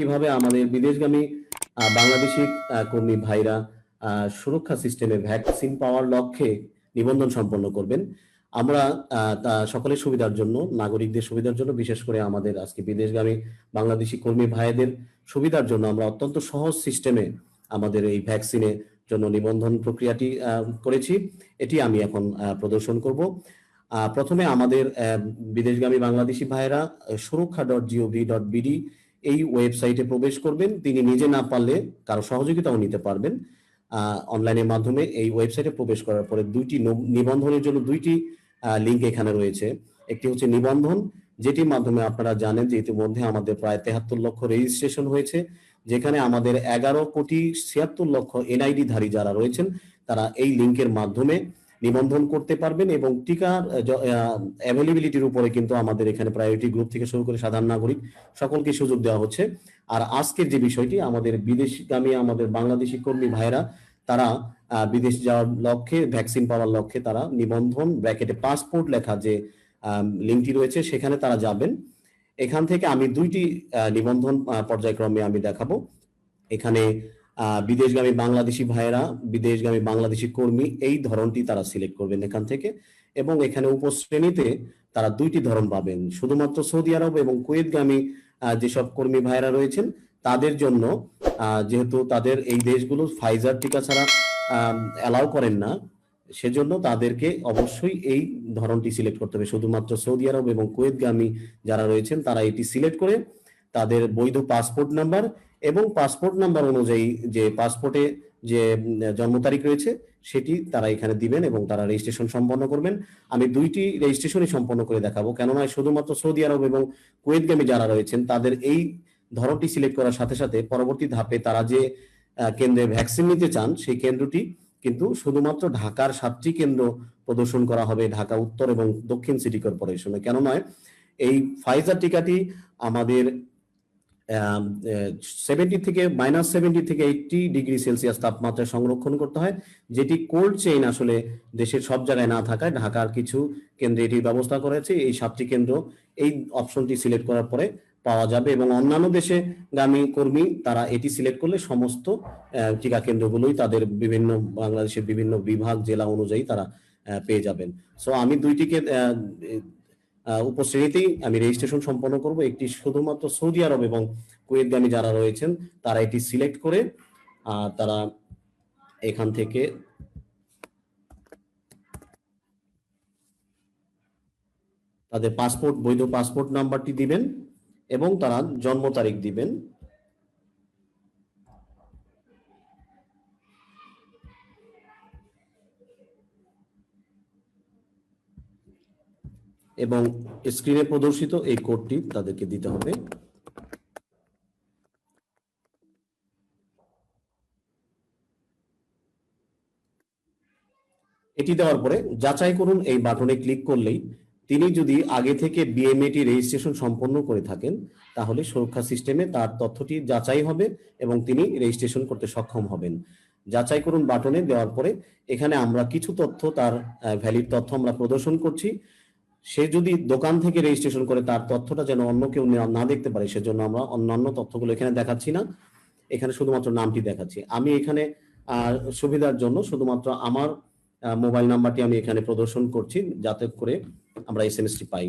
কিভাবে আমাদের বিদেশগামী বাংলাদেশি কর্মী ভাইরা সুরক্ষা সিস্টেমে ভ্যাকসিন পাওয়ার লক্ষ্যে নিবন্ধন সম্পন্ন করবেন। আমরা সকলের সুবিধার জন্য, নাগরিকদের সুবিধার জন্য, বিশেষ করে আমাদের আজকে বিদেশগামী বাংলাদেশি কর্মী ভাইদের সুবিধার জন্য আমরা অত্যন্ত সহজ সিস্টেমে আমাদের এই ভ্যাকসিনের জন্য নিবন্ধন প্রক্রিয়াটি করেছি। এটি আমি এখন প্রদর্শন করব। প্রথমে আমাদের বিদেশগামী বাংলাদেশি ভাইরা সুরক্ষা.gov.bd এই ওয়েবসাইটে প্রবেশ করবেন। তিনি নিজে না পারলে কারো সহযোগিতাও নিতে পারবেন। অনলাইনের মাধ্যমে এই ওয়েবসাইটে প্রবেশ করার পরে নিবন্ধনের জন্য দুইটি লিঙ্ক এখানে রয়েছে। একটি হচ্ছে নিবন্ধন, যেটির মাধ্যমে আপনারা জানেন যে ইতিমধ্যে আমাদের প্রায় 73 লক্ষ রেজিস্ট্রেশন হয়েছে, যেখানে আমাদের 11,76,00,000 এনআইডি ধারী যারা রয়েছেন তারা এই লিঙ্কের মাধ্যমে নিবন্ধন করতে পারবেন। এবং টিকার অ্যাভেলেবিলিটির উপরে কিন্তু আমাদের এখানে প্রায়োরিটি গ্রুপ থেকে শুরু করে সাধারণ নাগরিক সকলকে সুযোগ দেওয়া হচ্ছে। আর আজকের যে বিষয়টি, আমাদের বিদেশগামী আমাদের বাংলাদেশি কর্মী ভাইরা তারা বিদেশ যাওয়ার লক্ষ্যে, ভ্যাকসিন পাওয়ার লক্ষ্যে তারা নিবন্ধন ব্র্যাকেটে পাসপোর্ট লেখা যে লিঙ্কটি রয়েছে সেখানে তারা যাবেন। এখান থেকে আমি দুইটি নিবন্ধন পর্যায়ক্রমে আমি দেখাবো। এখানে বিদেশগামী বাংলাদেশি ভাইয়েরা, বিদেশগামী বাংলাদেশি কর্মী, এই ধরনটি তারা সিলেক্ট করবেন এখান থেকে। এবং এখানে উপশ্রেণীতে তারা দুইটি ধরন পাবেন। শুধুমাত্র সৌদি আরব এবং কুয়েতগামী যেসব কর্মী ভাইয়েরা রয়েছেন তাদের জন্য, যেহেতু তাদের এই দেশগুলো ফাইজার টিকা ছাড়া অ্যালাউ করেন না, সেজন্য তাদেরকে অবশ্যই এই ধরনটি সিলেক্ট করতে হবে। শুধুমাত্র সৌদি আরব এবং কুয়েতগামী যারা রয়েছেন তারা এটি সিলেক্ট করে তাদের বৈধ পাসপোর্ট নাম্বার এবং পাসপোর্ট নাম্বার অনুযায়ী যে পাসপোর্টে যে জন্ম তারিখ রয়েছে সেটি তারা এখানে দিবেন এবং তারা রেজিস্ট্রেশন সম্পন্ন করবেন। আমি দুইটি রেজিস্ট্রেশনই সম্পন্ন করে দেখাবো, কেননা শুধুমাত্র সৌদি আরব এবং কুয়েতগামী যারা রয়েছেন তাদের এই ধরনটি সিলেক্ট করার সাথে সাথে পরবর্তী ধাপে তারা যে কেন্দ্রে ভ্যাকসিন নিতে চান সেই কেন্দ্রটি কিন্তু শুধুমাত্র ঢাকার 7টি কেন্দ্র প্রদর্শন করা হবে, ঢাকা উত্তর এবং দক্ষিণ সিটি কর্পোরেশনে। কেন নয়, এই ফাইজার টিকাটি আমাদের 70 থেকে -70 থেকে 80 ডিগ্রি সেলসিয়াস তাপমাত্রায় সংরক্ষণ করতে হয়, যেটি কোল্ড চেইন আসলে দেশের সব জায়গায় না থাকায় ঢাকার কিছু কেন্দ্রে এটির ব্যবস্থা করেছে। এই 7টি কেন্দ্র এই অপশনটি সিলেক্ট করার পরে পাওয়া যাবে এবং অন্যান্য দেশে গামী কর্মী তারা এটি সিলেক্ট করলে সমস্ত টিকা কেন্দ্রগুলোই তাদের বিভিন্ন বাংলাদেশের বিভিন্ন বিভাগ জেলা অনুযায়ী তারা পেয়ে যাবেন। সো আমি দুইটিকে উপশ্রেণীতেই আমি রেজিস্ট্রেশন সম্পন্ন করব। একটি শুধুমাত্র সৌদি আরব এবং কুয়েতগামী যারা রয়েছেন তারা এটি সিলেক্ট করে তারা এখান থেকে তাদের পাসপোর্ট, বৈধ পাসপোর্ট নাম্বারটি দিবেন এবং তারা জন্ম তারিখ দিবেন। এবং স্ক্রিনে প্রদর্শিত এই কোডটি তাদেরকে দিতে হবে। এটি দেওয়ার পরে যাচাই করুন এই বাটনে ক্লিক করলেই তিনি যদি আগে থেকে বিএমএটি রেজিস্ট্রেশন সম্পন্ন করে থাকেন তাহলে সুরক্ষা সিস্টেমে তার তথ্যটি যাচাই হবে এবং তিনি রেজিস্ট্রেশন করতে সক্ষম হবেন। যাচাই করুন বাটনে দেওয়ার পরে এখানে আমরা কিছু তথ্য, তার ভ্যালিড তথ্য আমরা প্রদর্শন করছি। সে যদি দোকান থেকে রেজিস্ট্রেশন করে তার তথ্যটা যেন অন্য কেউ না দেখতে পারে, সেজন্য আমরা অন্যান্য তথ্যগুলো এখানে দেখাচ্ছি না, এখানে শুধুমাত্র নামটি দেখাচ্ছি। আমি এখানে সুবিধার জন্য শুধুমাত্র আমার মোবাইল নাম্বারটি আমি এখানে প্রদর্শন করছি যাতে করে আমরা এসএমএসটি পাই।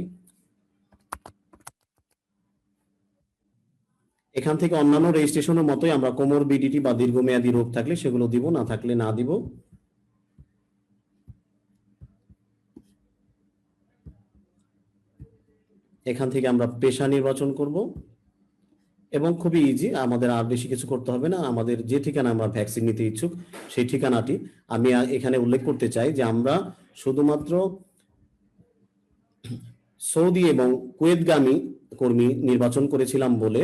এখান থেকে অন্যান্য রেজিস্ট্রেশনের মতোই আমরা কোমরবিডিটি বা দীর্ঘমেয়াদী রোগ থাকলে সেগুলো দিব, না থাকলে না দিব। এখান থেকে আমরা পেশা নির্বাচন করব এবং খুবই ইজি, আমাদের আর বেশি কিছু করতে হবে না। আমাদের যে ঠিকানা আমরা ভ্যাকসিন নিতে ইচ্ছুক সেই ঠিকানাটি আমি এখানে উল্লেখ করতে চাই যে আমরা শুধুমাত্র সৌদি এবং কুয়েতগামী কর্মী নির্বাচন করেছিলাম বলে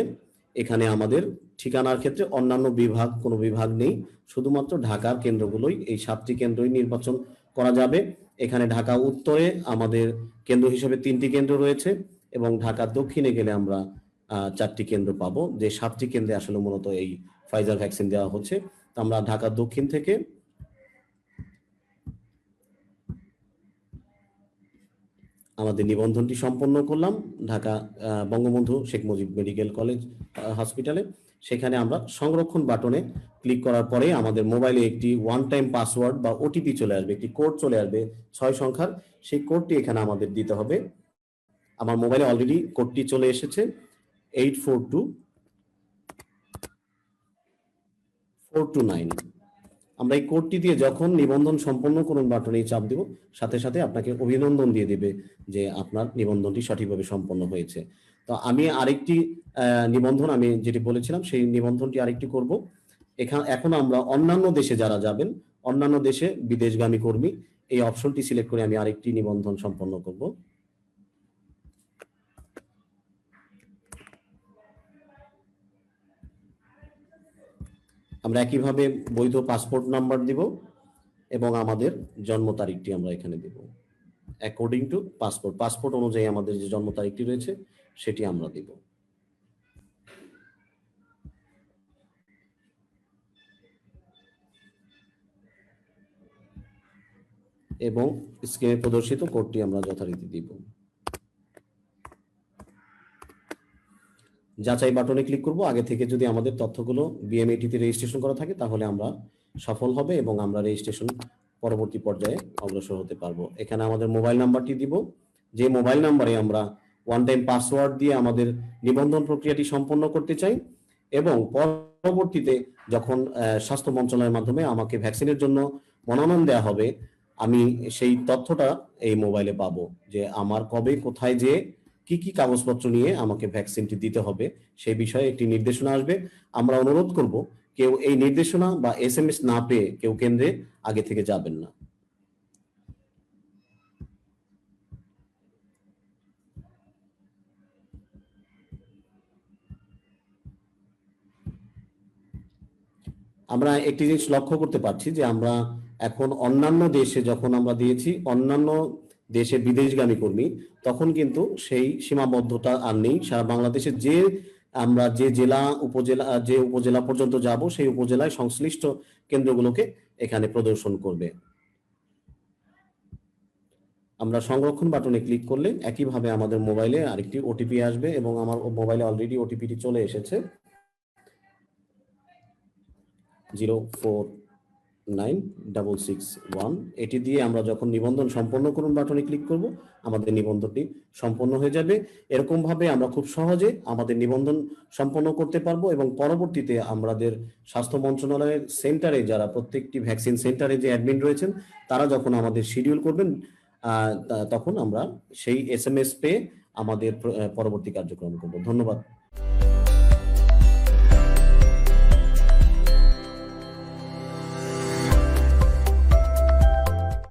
এখানে আমাদের ঠিকানার ক্ষেত্রে অন্যান্য বিভাগ, কোনো বিভাগ নেই, শুধুমাত্র ঢাকার কেন্দ্রগুলোই, এই 7টি কেন্দ্রই নির্বাচন করা যাবে। এখানে ঢাকা উত্তরে আমাদের কেন্দ্র হিসেবে 3টি কেন্দ্র রয়েছে এবং ঢাকা দক্ষিণে গেলে আমরা 4টি কেন্দ্র পাবো, যে 7টি কেন্দ্রে আসলে মূলত এই ফাইজার ভ্যাকসিন দেওয়া হচ্ছে। তো আমরা ঢাকা দক্ষিণ থেকে আমাদের নিবন্ধনটি সম্পন্ন করলাম ঢাকা বঙ্গবন্ধু শেখ মুজিব মেডিকেল কলেজ হসপিটালে। সেখানে আমরা সংরক্ষণ বাটনে ক্লিক করার পরে আমাদের মোবাইলে একটি ওয়ান টাইম পাসওয়ার্ড বা ওটিপি চলে আসবে, একটি কোড চলে আসবে 6 সংখ্যার। সেই কোডটি এখানে আমাদের দিতে হবে। আমার মোবাইলে অলরেডি কোডটি চলে এসেছে 842429। আমরা এই কোডটি দিয়ে যখন নিবন্ধন সম্পন্ন করুন বাটনে চাপ দিব, সাথে সাথে আপনাকে অভিনন্দন দিয়ে দিবে যে আপনার নিবন্ধনটি সঠিকভাবে সম্পন্ন হয়েছে। তো আমি আরেকটি নিবন্ধন, আমি যেটি বলেছিলাম সেই নিবন্ধনটি আরেকটি করব। এখন আমরা অন্যান্য দেশে যারা যাবেন, অন্যান্য দেশে বিদেশগামী কর্মী, এই অপশনটি সিলেক্ট করে আমি আরেকটি নিবন্ধন সম্পন্ন করব। আমরা একইভাবে বৈধ পাসপোর্ট নাম্বার দিব এবং আমাদের জন্ম তারিখটি আমরা এখানে দেব অ্যাকর্ডিং টু পাসপোর্ট অনুযায়ী আমাদের যে জন্ম তারিখটি রয়েছে সেটি আমরা দিব। এবং স্ক্রিনে প্রদর্শিত কোডটি আমরা যথারীতি দিব। যাচাই বাটনে ক্লিক করব। আগে থেকে যদি আমাদের তথ্যগুলো বিএমএটিতে রেজিস্ট্রেশন করা থাকে তাহলে আমরা সফল হবে এবং আমরা রেজিস্ট্রেশন পরবর্তী পর্যায়ে অগ্রসর হতে পারবো। এখানে আমাদের মোবাইল নাম্বারটি দিব, যে মোবাইল নাম্বারে আমরা ওয়ান টাইম পাসওয়ার্ড দিয়ে আমাদের নিবন্ধন প্রক্রিয়াটি সম্পন্ন করতে চাই এবং পরবর্তীতে যখন স্বাস্থ্য মন্ত্রণালয়ের মাধ্যমে আমাকে ভ্যাকসিনের জন্য মনোনয়ন দেওয়া হবে, আমি সেই তথ্যটা এই মোবাইলে পাবো যে আমার কবে কোথায় যে কি কি কাগজপত্র নিয়ে আমাকে ভ্যাকসিনটি দিতে হবে সেই বিষয়ে একটি নির্দেশনা আসবে। আমরা অনুরোধ করব কেউ এই নির্দেশনা বা এসএমএস না পেয়ে কেউ কেন্দ্রে আগে থেকে যাবেন না। আমরা একটি জিনিস লক্ষ্য করতে পারছি যে আমরা এখন অন্যান্য দেশে যখন আমরা দিয়েছি অন্যান্য দেশে বিদেশগামী কর্মী, তখন কিন্তু সেই সীমাবদ্ধতা আর নেই। সারা বাংলাদেশে যে আমরা যে উপজেলা পর্যন্ত যাব সেই উপজেলায় সংশ্লিষ্ট কেন্দ্রগুলোকে এখানে প্রদর্শন করবে। আমরা সংরক্ষণ বাটনে ক্লিক করলে একইভাবে আমাদের মোবাইলে আরেকটি ওটিপি আসবে এবং আমার মোবাইলে অলরেডি ওটিপিটি চলে এসেছে 049661। এটি দিয়ে আমরা যখন নিবন্ধন সম্পন্ন করুন বাটনে ক্লিক করব আমাদের নিবন্ধনটি সম্পন্ন হয়ে যাবে। এরকম ভাবে আমরা খুব সহজে আমাদের নিবন্ধন সম্পন্ন করতে পারবো এবং পরবর্তীতে আমাদের স্বাস্থ্য মন্ত্রণালয়ের সেন্টারে যারা প্রত্যেকটি ভ্যাকসিন সেন্টারে যে অ্যাডমিন রয়েছেন তারা যখন আমাদের শিডিউল করবেন তখন আমরা সেই এসএমএস পেয়ে আমাদের পরবর্তী কার্যক্রম করব। ধন্যবাদ।